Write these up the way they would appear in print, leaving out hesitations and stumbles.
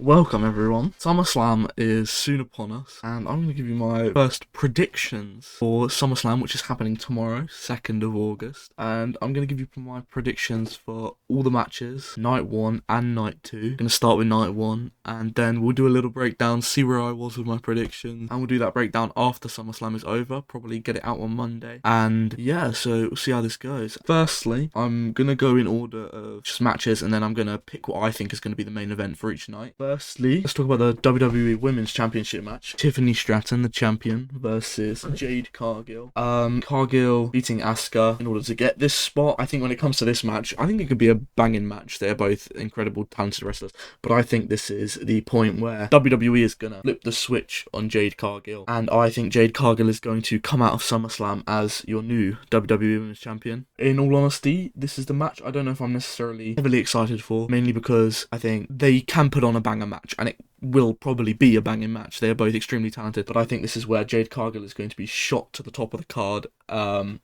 Welcome everyone. SummerSlam is soon upon us, and I'm going to give you my first predictions for SummerSlam, which is happening tomorrow, 2nd of August. And I'm going to give you my predictions for all the matches, night 1 and night 2. I'm going to start with night 1, and then we'll do a little breakdown, see where I was with my predictions, and we'll do that breakdown after SummerSlam is over, probably get it out on Monday. And yeah, so we'll see how this goes. Firstly, I'm going to go in order of just matches, and then I'm going to pick what I think is going to be the main event for each night. Firstly, let's talk about the WWE Women's Championship match. Tiffany Stratton, the champion, versus Jade Cargill. Cargill beating Asuka in order to get this spot. I think when it comes to this match, I think it could be a banging match. They're both incredible, talented wrestlers. But I think this is the point where WWE is going to flip the switch on Jade Cargill. And I think Jade Cargill is going to come out of SummerSlam as your new WWE Women's Champion. In all honesty, this is the match I don't know if I'm necessarily heavily excited for, mainly because I think they can put on a banger match, and it will probably be a banging match. They are both extremely talented, but I think this is where Jade Cargill is going to be shot to the top of the card,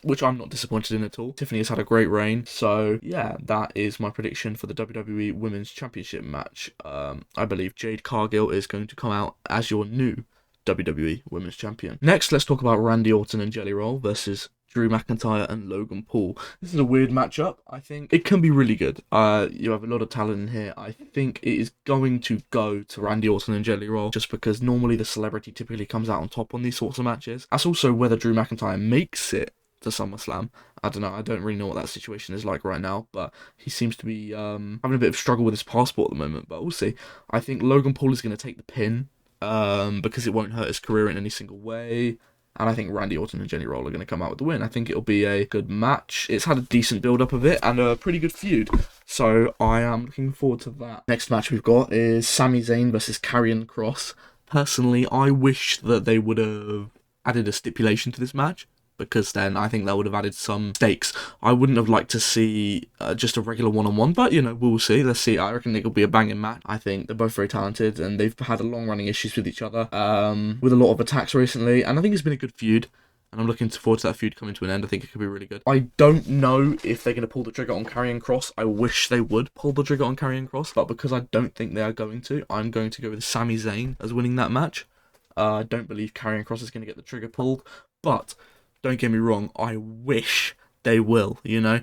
which I'm not disappointed in at all. Tiffany has had a great reign, so yeah, that is my prediction for the WWE Women's Championship match. I believe Jade Cargill is going to come out as your new WWE Women's Champion. Next, let's talk about Randy Orton and Jelly Roll versus Drew McIntyre and Logan Paul. This is a weird matchup. I think it can be really good. You have a lot of talent in here. I think it is going to go to Randy Orton and Jelly Roll, just because normally the celebrity typically comes out on top on these sorts of matches. That's also whether Drew McIntyre makes it to SummerSlam. I don't know. I don't really know what that situation is like right now, but he seems to be having a bit of struggle with his passport at the moment, but we'll see. I think Logan Paul is going to take the pin because it won't hurt his career in any single way. And I think Randy Orton and Jelly Roll are going to come out with the win. I think it'll be a good match. It's had a decent build-up of it and a pretty good feud. So I am looking forward to that. Next match we've got is Sami Zayn versus Karrion Kross. Personally, I wish that they would have added a stipulation to this match, because then I think that would have added some stakes. I wouldn't have liked to see just a regular one-on-one, but, you know, we'll see. Let's see. I reckon it'll be a banging match. I think they're both very talented, and they've had long-running issues with each other, with a lot of attacks recently, and I think it's been a good feud, and I'm looking forward to that feud coming to an end. I think it could be really good. I don't know if they're going to pull the trigger on Karrion Kross. I wish they would pull the trigger on Karrion Kross, but because I don't think they are going to, I'm going to go with Sami Zayn as winning that match. I don't believe Karrion Kross is going to get the trigger pulled, but don't get me wrong, I wish they will, you know.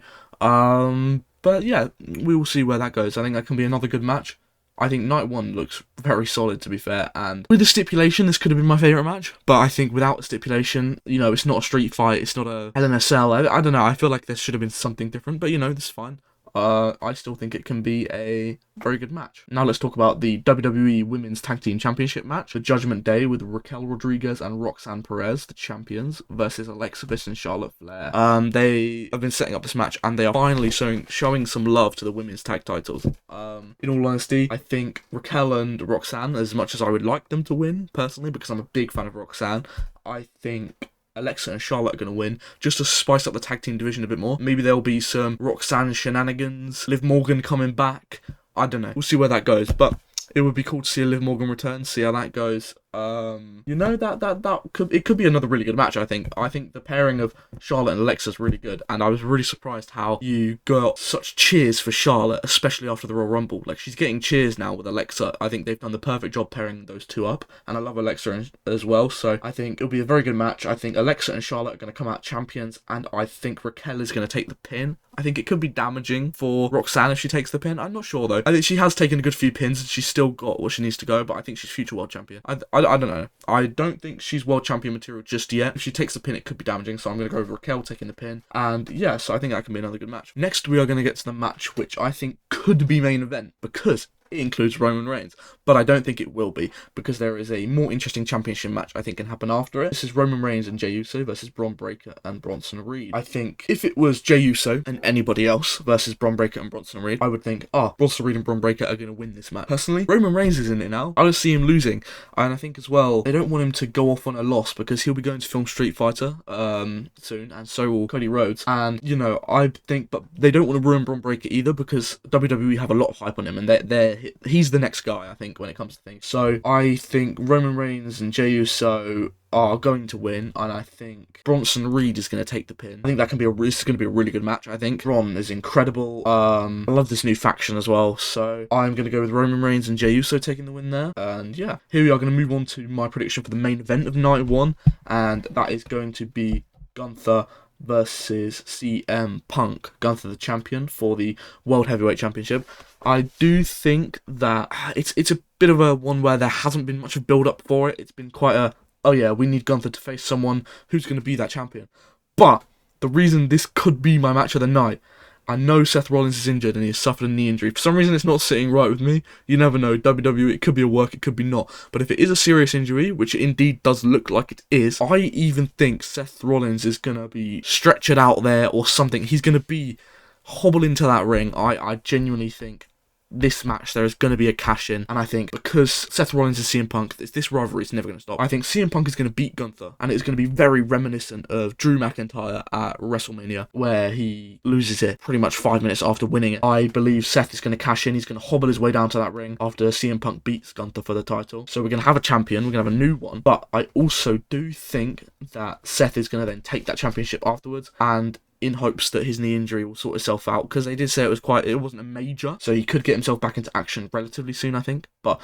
But yeah, we will see where that goes. I think that can be another good match. I think night 1 looks very solid, to be fair, and with the stipulation, this could have been my favourite match. But I think without a stipulation, you know, it's not a street fight, it's not a Hell in a Cell. I don't know, I feel like there should have been something different, but you know, this is fine. I still think it can be a very good match. Now let's talk about the WWE Women's Tag Team Championship match. The Judgment Day with Raquel Rodriguez and Roxanne Perez, the champions, versus Alexa Bliss and Charlotte Flair. They have been setting up this match, and they are finally showing some love to the women's tag titles. In all honesty, I think Raquel and Roxanne, as much as I would like them to win, personally, because I'm a big fan of Roxanne, I think Alexa and Charlotte are going to win, just to spice up the tag team division a bit more. Maybe there'll be some Roxanne shenanigans, Liv Morgan coming back. I don't know. We'll see where that goes, but it would be cool to see a Liv Morgan return, see how that goes. You know, it could be another really good match, I think. I think the pairing of Charlotte and Alexa is really good, and I was really surprised how you got such cheers for Charlotte, especially after the Royal Rumble. Like, she's getting cheers now with Alexa. I think they've done the perfect job pairing those two up, and I love Alexa as well, so I think it'll be a very good match. I think Alexa and Charlotte are going to come out champions, and I think Raquel is going to take the pin. I think it could be damaging for Roxanne if she takes the pin. I'm not sure, though. I think she has taken a good few pins, and she's still got what she needs to go, but I think she's future world champion. I don't know. I don't think she's world champion material just yet. If she takes the pin, it could be damaging, so I'm going to go with Raquel taking the pin. And yeah, so I think that can be another good match. Next, we are going to get to the match which I think could be main event, because it includes Roman Reigns, but I don't think it will be, because there is a more interesting championship match I think can happen after it. This is Roman Reigns and Jey Uso versus Bron Breakker and Bronson Reed. I think if it was Jey Uso and anybody else versus Bron Breakker and Bronson Reed, I would think, Bronson Reed and Bron Breakker are going to win this match. Personally, Roman Reigns is in it now. I just see him losing, and I think as well, they don't want him to go off on a loss, because he'll be going to film Street Fighter soon, and so will Cody Rhodes. And, you know, I think, but they don't want to ruin Bron Breakker either, because WWE have a lot of hype on him, and they're he's the next guy, I think, when it comes to things. So I think Roman Reigns and Jey Uso are going to win, and I think Bronson Reed is going to take the pin. I think this is going to be a really good match. I think Bron is incredible. I love this new faction as well, so I'm going to go with Roman Reigns and Jey Uso taking the win there. And yeah, here we are going to move on to my prediction for the main event of night one, and that is going to be Gunther versus CM Punk. Gunther the champion for the World Heavyweight Championship. I do think that it's a bit of a one where there hasn't been much of build up for it. It's been quite a, oh yeah, we need Gunther to face someone who's going to be that champion. But the reason this could be my match of the night, I know Seth Rollins is injured and he has suffered a knee injury. For some reason, it's not sitting right with me. You never know. WWE, it could be a work, it could be not. But if it is a serious injury, which it indeed does look like it is, I even think Seth Rollins is going to be stretched out there or something. He's going to be hobbled into that ring. I genuinely think this match there is going to be a cash-in, and I think because Seth Rollins and CM Punk, this rivalry is never going to stop. I think CM Punk is going to beat Gunther, and it's going to be very reminiscent of Drew McIntyre at WrestleMania, where he loses it pretty much 5 minutes after winning it. I believe Seth is going to cash in. He's going to hobble his way down to that ring after CM Punk beats Gunther for the title. So we're going to have a champion, we're going to have a new one, but I also do think that Seth is going to then take that championship afterwards, and in hopes that his knee injury will sort itself out, because they did say it wasn't a major, so he could get himself back into action relatively soon, I think. But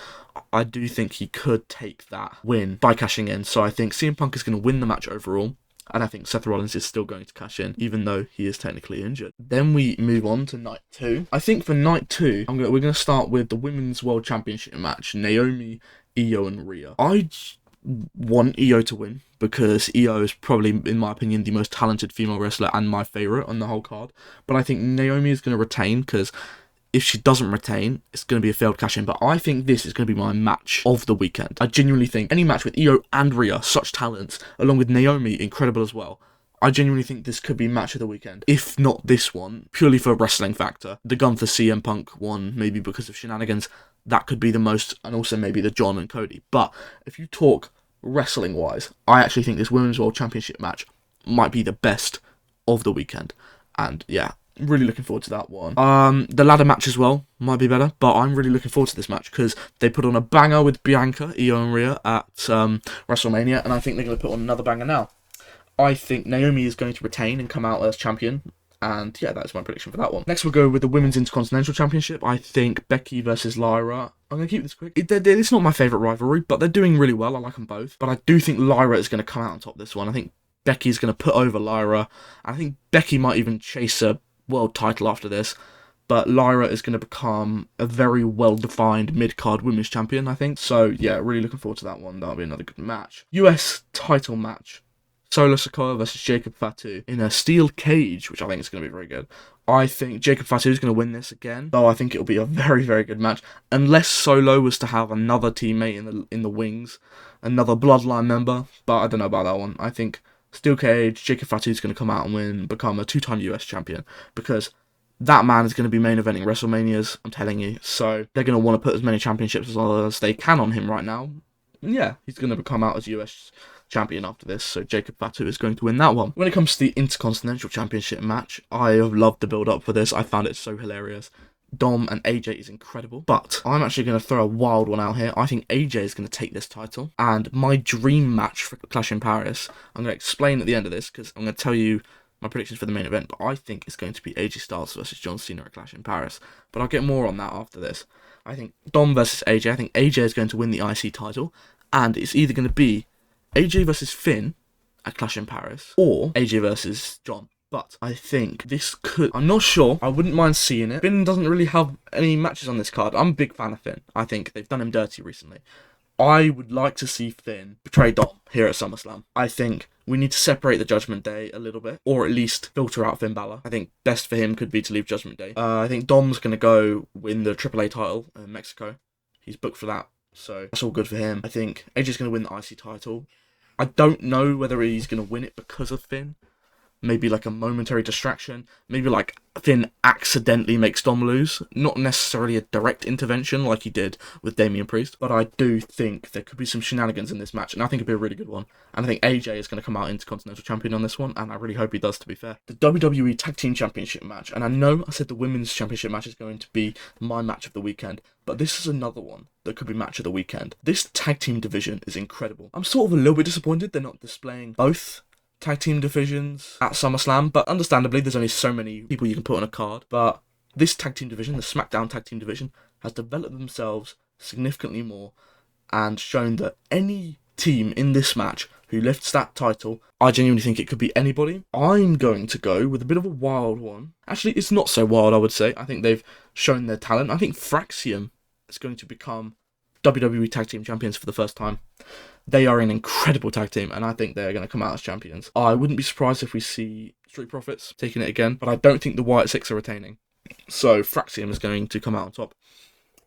I do think he could take that win by cashing in. So I think CM Punk is going to win the match overall, and I think Seth Rollins is still going to cash in, even though he is technically injured. Then we move on to night two. I think for night two, we're going to start with the Women's World Championship match, Naomi, Io, and Rhea. I want Io to win, because Io is probably, in my opinion, the most talented female wrestler and my favourite on the whole card. But I think Naomi is going to retain, because if she doesn't retain, it's going to be a failed cash-in. But I think this is going to be my match of the weekend. I genuinely think any match with Io and Rhea, such talents, along with Naomi, incredible as well, I genuinely think this could be match of the weekend. If not this one, purely for a wrestling factor. The Gunther CM Punk one, maybe because of shenanigans, that could be the most, and also maybe the John and Cody. But if you talk wrestling wise, I actually think this Women's World Championship match might be the best of the weekend, and yeah, really looking forward to that one. The ladder match as well might be better, but I'm really looking forward to this match because they put on a banger with Bianca, Io and Rhea at WrestleMania, and I think they're going to put on another banger now. I think Naomi is going to retain and come out as champion. And yeah, that's my prediction for that one. Next we'll go with the Women's Intercontinental Championship. I think Becky versus Lyra. I'm going to keep this quick. It's not my favourite rivalry, but they're doing really well. I like them both. But I do think Lyra is going to come out on top of this one. I think Becky's going to put over Lyra. I think Becky might even chase a world title after this. But Lyra is going to become a very well-defined mid-card women's champion, I think. So yeah, really looking forward to that one. That'll be another good match. US title match. Solo Sikoa versus Jacob Fatu in a steel cage, which I think is going to be very good. I think Jacob Fatu is going to win this again, though I think it'll be a very, very good match. Unless Solo was to have another teammate in the wings, another bloodline member, but I don't know about that one. I think steel cage, Jacob Fatu is going to come out and win, become a 2-time US champion, because that man is going to be main eventing WrestleManias, I'm telling you. So they're going to want to put as many championships as they can on him right now. And yeah, he's going to come out as US champion after this, so Jacob Fatu is going to win that one. When it comes to the Intercontinental Championship match, I have loved the build-up for this. I found it so hilarious. Dom and AJ is incredible, but I'm actually going to throw a wild one out here. I think AJ is going to take this title, and my dream match for Clash in Paris, I'm going to explain at the end of this, because I'm going to tell you my predictions for the main event, but I think it's going to be AJ Styles versus John Cena at Clash in Paris, but I'll get more on that after this. I think Dom versus AJ, I think AJ is going to win the IC title, and it's either going to be AJ versus Finn at Clash in Paris, or AJ versus John. But I think this could... I'm not sure. I wouldn't mind seeing it. Finn doesn't really have any matches on this card. I'm a big fan of Finn. I think they've done him dirty recently. I would like to see Finn betray Dom here at SummerSlam. I think we need to separate the Judgment Day a little bit, or at least filter out Finn Balor. I think best for him could be to leave Judgment Day. I think Dom's going to go win the AAA title in Mexico. He's booked for that, so that's all good for him. I think AJ's going to win the IC title. I don't know whether he's going to win it because of Finn, maybe like a momentary distraction, maybe like Finn accidentally makes Dom lose. Not necessarily a direct intervention like he did with Damian Priest, but I do think there could be some shenanigans in this match, and I think it'd be a really good one. And I think AJ is going to come out Intercontinental Champion on this one, and I really hope he does, to be fair. The WWE Tag Team Championship match, and I know I said the Women's Championship match is going to be my match of the weekend, but this is another one that could be match of the weekend. This tag team division is incredible. I'm sort of a little bit disappointed they're not displaying both tag team divisions at SummerSlam, but understandably there's only so many people you can put on a card. But this tag team division, the SmackDown tag team division, has developed themselves significantly more and shown that any team in this match who lifts that title, I genuinely think it could be anybody. I'm going to go with a bit of a wild one. Actually, it's not so wild, I would say. I think they've shown their talent. I think Fraxium is going to become WWE Tag Team Champions for the first time. They are an incredible tag team, and I think they're going to come out as champions. I wouldn't be surprised if we see Street Profits taking it again, but I don't think the Wyatt Six are retaining. So Fraxium is going to come out on top.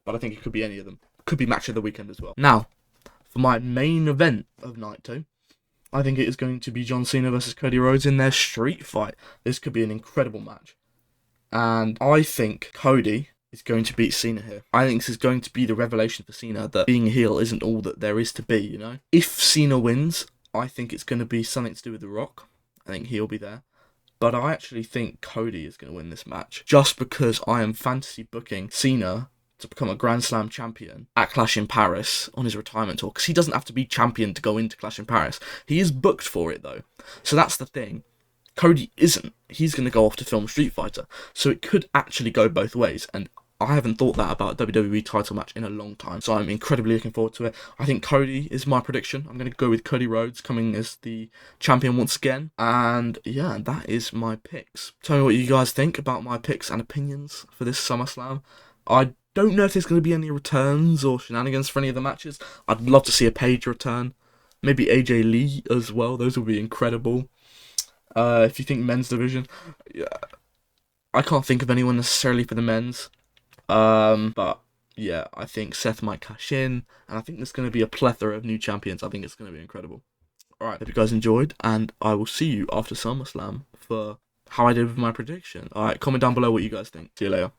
But I think it could be any of them. Could be match of the weekend as well. Now, for my main event of night 2, I think it is going to be John Cena versus Cody Rhodes in their street fight. This could be an incredible match. And I think Cody is going to beat Cena here. I think this is going to be the revelation for Cena that being a heel isn't all that there is to be, you know? If Cena wins, I think it's going to be something to do with The Rock. I think he'll be there. But I actually think Cody is going to win this match. Just because I am fantasy booking Cena to become a Grand Slam champion at Clash in Paris on his retirement tour. Because he doesn't have to be champion to go into Clash in Paris. He is booked for it, though. So that's the thing. Cody isn't. He's going to go off to film Street Fighter. So it could actually go both ways. And I haven't thought that about a WWE title match in a long time, so I'm incredibly looking forward to it. I think Cody is my prediction. I'm going to go with Cody Rhodes coming as the champion once again. And yeah, that is my picks. Tell me what you guys think about my picks and opinions for this SummerSlam. I don't know if there's going to be any returns or shenanigans for any of the matches. I'd love to see a Paige return. Maybe AJ Lee as well. Those would be incredible. If you think men's division, yeah, I can't think of anyone necessarily for the men's. But yeah, I think Seth might cash in, and I think there's going to be a plethora of new champions. I think it's going to be incredible. Alright, hope you guys enjoyed, and I will see you after SummerSlam for how I did with my prediction. Alright, comment down below what you guys think. See you later.